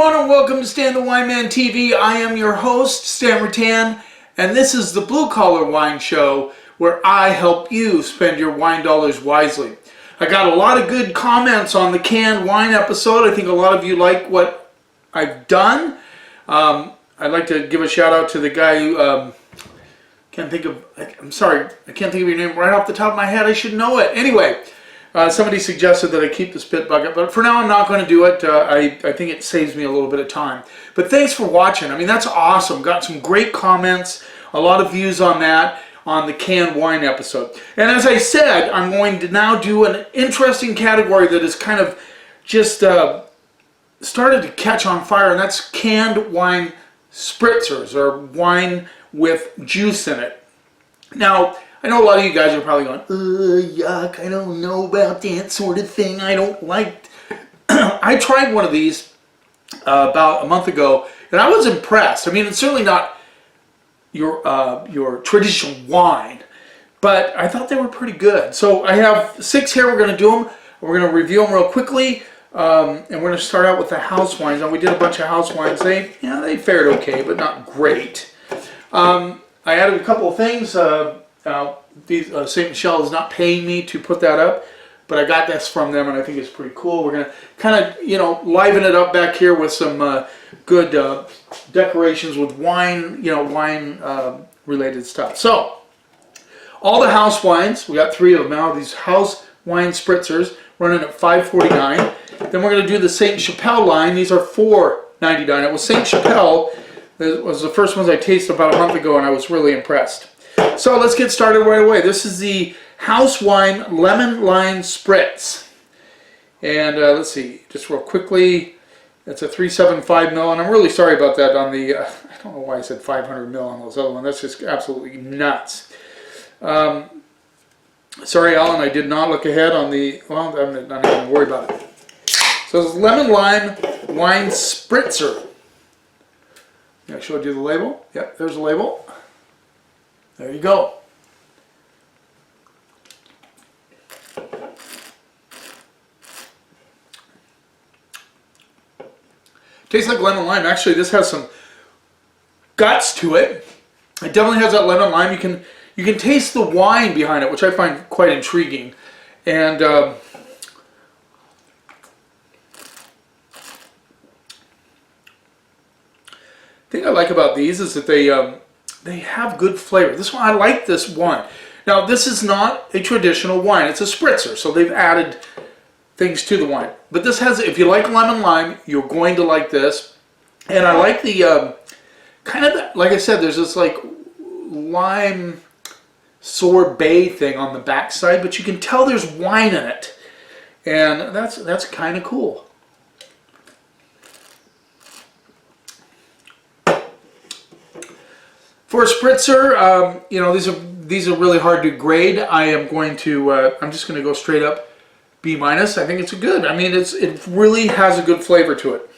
everyone, and welcome to Stan the Wine Man TV. I am your host, Stan Rattan, and this is the Blue Collar Wine Show, where I help you spend your wine dollars wisely. I got a lot of good comments on the canned wine episode. I think a lot of you like what I've done. I'd like to give a shout out to the guy who, I can't think of your name right off the top of my head. I should know it. Anyway. Somebody suggested that I keep the spit bucket, but for now I'm not going to do it. I think it saves me a little bit of time. But thanks for watching. I mean, that's awesome. Got some great comments, a lot of views on that, on the canned wine episode. And as I said, I'm going to now do an interesting category that is kind of just started to catch on fire, and that's canned wine spritzers, or wine with juice in it. Now, I know a lot of you guys are probably going, yuck, I don't know about that sort of thing. I don't like... I tried one of these about a month ago, and I was impressed. I mean, it's certainly not your traditional wine, but I thought they were pretty good. So I have 6 here. We're going to do them. We're going to review them real quickly, and we're going to start out with the house wines. Now, we did a bunch of house wines. They fared okay, but not great. I added a couple of things. St. Michel is not paying me to put that up, but I got this from them, and I think it's pretty cool. We're going to kind of, liven it up back here with some good decorations with wine, wine-related stuff. So, all the house wines, we got 3 of them now, these house wine spritzers, running at $5.49. Then we're going to do the St. Chapelle line. These are $4.99. It was St. Chapelle. It was the first ones I tasted about a month ago, and I was really impressed. So let's get started right away. This is the House Wine Lemon Lime Spritz. And let's see, just real quickly, it's a 375 ml, and I'm really sorry about that on the, I don't know why I said 500 ml on those other ones. That's just absolutely nuts. Sorry, Alan, I did not look ahead on the, well, I'm not even going to worry about it. So this is Lemon Lime Wine Spritzer. I showed you the label. Yep, there's the label. There you go. Tastes like lemon lime. Actually, this has some guts to it. It definitely has that lemon lime. You can taste the wine behind it, which I find quite intriguing. And the thing I like about these is that they have good flavor. This one, I like this one. Now, this is not a traditional wine. It's a spritzer, so they've added things to the wine. But this has, if you like lemon lime, you're going to like this. And I like the, kind of, like I said, there's this like lime sorbet thing on the backside, but you can tell there's wine in it. And that's kind of cool. For a spritzer, these are really hard to grade. I'm just going to go straight up B-. I think it's good. I mean, it really has a good flavor to it.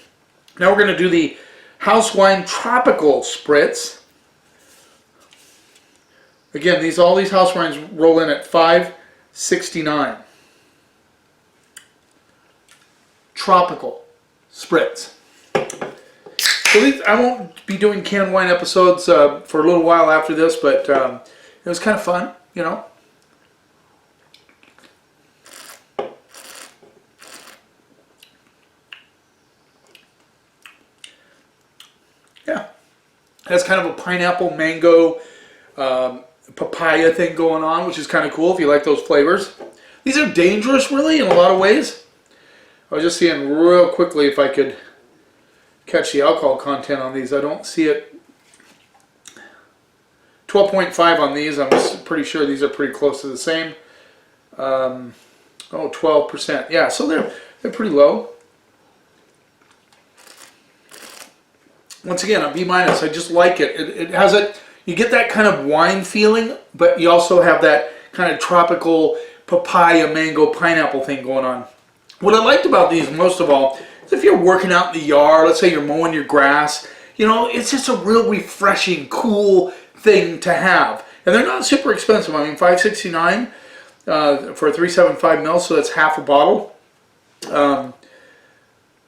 Now we're going to do the House Wine Tropical Spritz. Again, all these house wines roll in at $5.69. Tropical Spritz. So I won't be doing canned wine episodes for a little while after this, but it was kind of fun, Yeah, it has kind of a pineapple, mango, papaya thing going on, which is kind of cool if you like those flavors. These are dangerous, really, in a lot of ways. I was just seeing real quickly if I could catch the alcohol content on these. I don't see it. 12.5 on these. I'm pretty sure these are pretty close to the same. 12%. Yeah, so they're pretty low. Once again, a B-. I just like it. It has you get that kind of wine feeling, but you also have that kind of tropical papaya, mango, pineapple thing going on. What I liked about these most of all, if you're working out in the yard, let's say you're mowing your grass, it's just a real refreshing, cool thing to have. And they're not super expensive. I mean, $5.69 for a 375 ml, so that's half a bottle.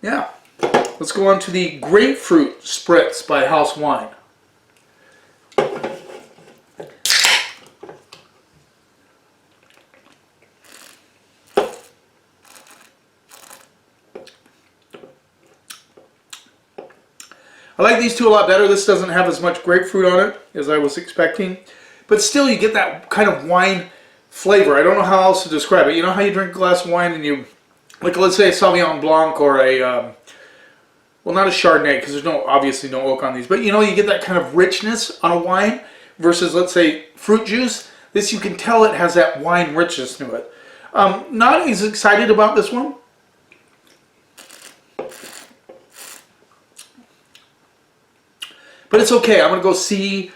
Yeah. Let's go on to the Grapefruit Spritz by House Wine. I like these two a lot better. This doesn't have as much grapefruit on it as I was expecting. But still, you get that kind of wine flavor. I don't know how else to describe it. You know how you drink a glass of wine and you, like let's say a Sauvignon Blanc or a, well, not a Chardonnay because there's obviously no oak on these. But you know, you get that kind of richness on a wine versus, let's say, fruit juice. This, you can tell it has that wine richness to it. Not as excited about this one. But it's okay. I'm going to go C+.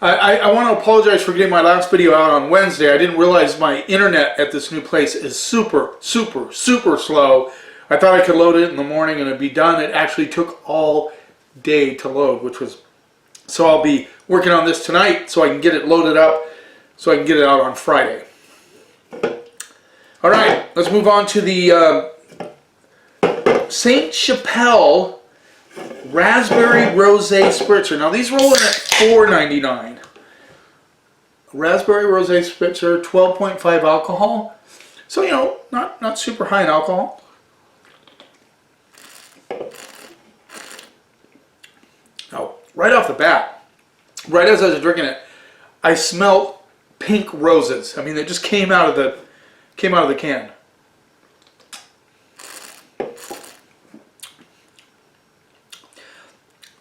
I want to apologize for getting my last video out on Wednesday. I didn't realize my internet at this new place is super slow. I thought I could load it in the morning and it'd be done. It actually took all day to load, which was... So I'll be working on this tonight so I can get it loaded up so I can get it out on Friday. All right, let's move on to the Saint Chapelle Raspberry Rosé Spritzer. Now these roll in at $4.99. Raspberry Rosé Spritzer, 12.5 alcohol. So, you know, not super high in alcohol. Now, right off the bat, right as I was drinking it, I smelled pink roses. I mean, they just came out of the can.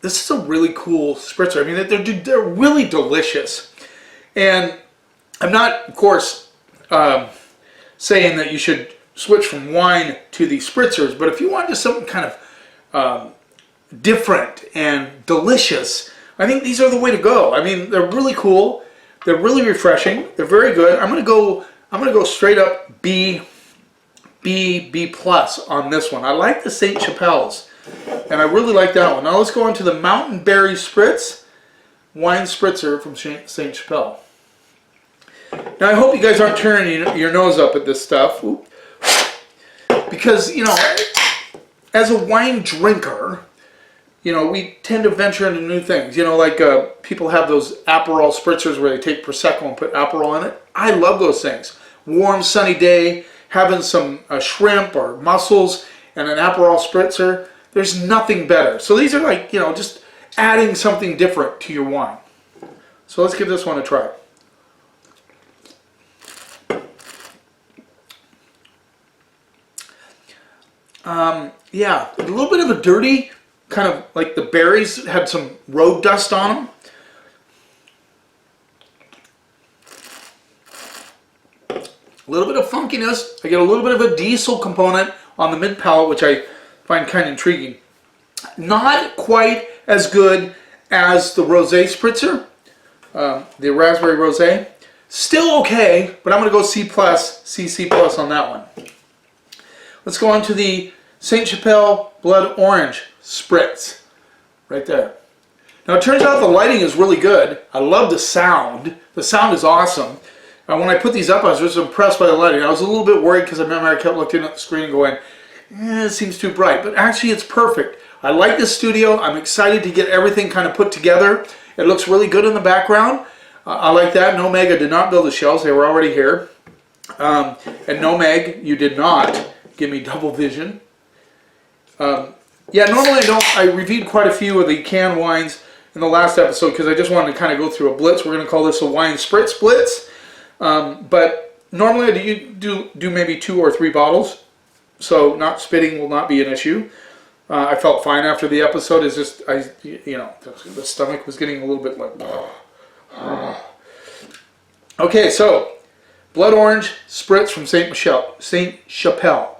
This is a really cool spritzer. I mean, they're really delicious. And I'm not, of course, saying that you should switch from wine to these spritzers, but if you want just something kind of different and delicious, I think these are the way to go. I mean, they're really cool. They're really refreshing. They're very good. I'm gonna go straight up B+ on this one. I like the Saint Chapelles. And I really like that one. Now let's go on to the Mountain Berry Spritz Wine Spritzer from Saint Chapelle. Now I hope you guys aren't turning your nose up at this stuff. Ooh. Because, you know, as a wine drinker, you know, we tend to venture into new things. You know, like people have those Aperol Spritzers where they take Prosecco and put Aperol in it. I love those things. Warm, sunny day, having some shrimp or mussels and an Aperol Spritzer. There's nothing better. So these are like, you know, just adding something different to your wine. So let's give this one a try. Yeah, a little bit of a dirty, kind of like the berries had some road dust on them. A little bit of funkiness. I get a little bit of a diesel component on the mid palate, which I find kind of intriguing. Not quite as good as the Rosé Spritzer, the Raspberry Rosé. Still okay, but I'm going to go C+ on that one. Let's go on to the Saint Chapelle Blood Orange Spritz. Right there. Now it turns out the lighting is really good. I love the sound. The sound is awesome. When I put these up, I was just impressed by the lighting. I was a little bit worried because I remember I kept looking at the screen and going, it seems too bright, but actually it's perfect. I like this studio. I'm excited to get everything kind of put together. It looks really good in the background. I like that. No Meg, I did not build the shelves. They were already here. And no Meg, you did not give me double vision. Yeah, normally I reviewed quite a few of the canned wines in the last episode because I just wanted to kind of go through a Blitz. We're going to call this a Wine Spritz Blitz. But normally I do maybe 2 or 3 bottles. So not spitting will not be an issue. I felt fine after the episode. It's just, you know, the stomach was getting a little bit like... Okay, so Blood Orange Spritz from Saint Chapelle.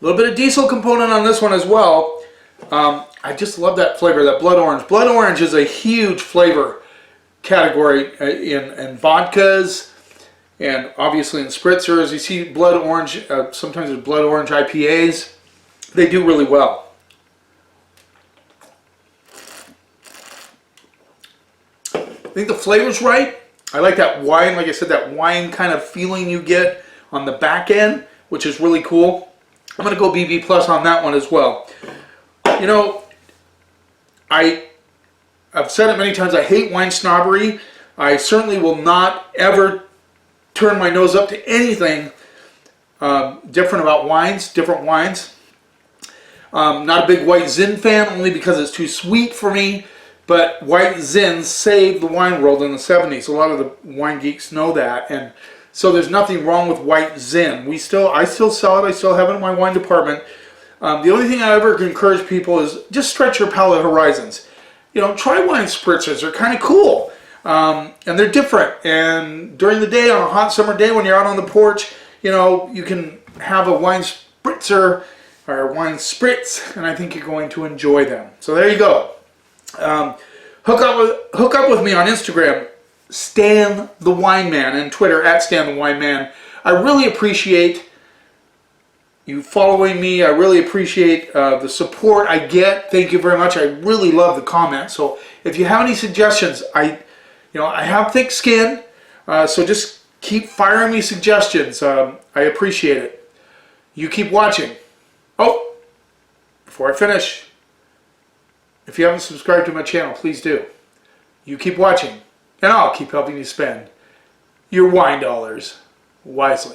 A little bit of diesel component on this one as well. I just love that flavor, that blood orange. Blood orange is a huge flavor category in vodkas and obviously in spritzers. You see blood orange, sometimes with blood orange IPAs. They do really well. I think the flavor's right. I like that wine, like I said, that wine kind of feeling you get on the back end, which is really cool. I'm going to go BB plus on that one as well. You know, I've said it many times, I hate wine snobbery. I certainly will not ever turn my nose up to anything different about wines, different wines. Not a big white Zin fan, only because it's too sweet for me. But white Zin saved the wine world in the 70s. A lot of the wine geeks know that, and so there's nothing wrong with white Zin. I still sell it. I still have it in my wine department. The only thing I ever encourage people is just stretch your palate horizons. You know, try Wine Spritzers. They're kind of cool, and they're different. And during the day, on a hot summer day, when you're out on the porch, you know, you can have a Wine Spritzer or Wine Spritz, and I think you're going to enjoy them. So there you go. Hook up with me on Instagram, Stan the Wine Man, and Twitter at Stan the Wine Man. I really appreciate you following me. I really appreciate the support I get. Thank you very much. I really love the comments. So if you have any suggestions, I have thick skin, so just keep firing me suggestions. I appreciate it. You keep watching. Oh, before I finish, if you haven't subscribed to my channel, please do. You keep watching, and I'll keep helping you spend your wine dollars wisely.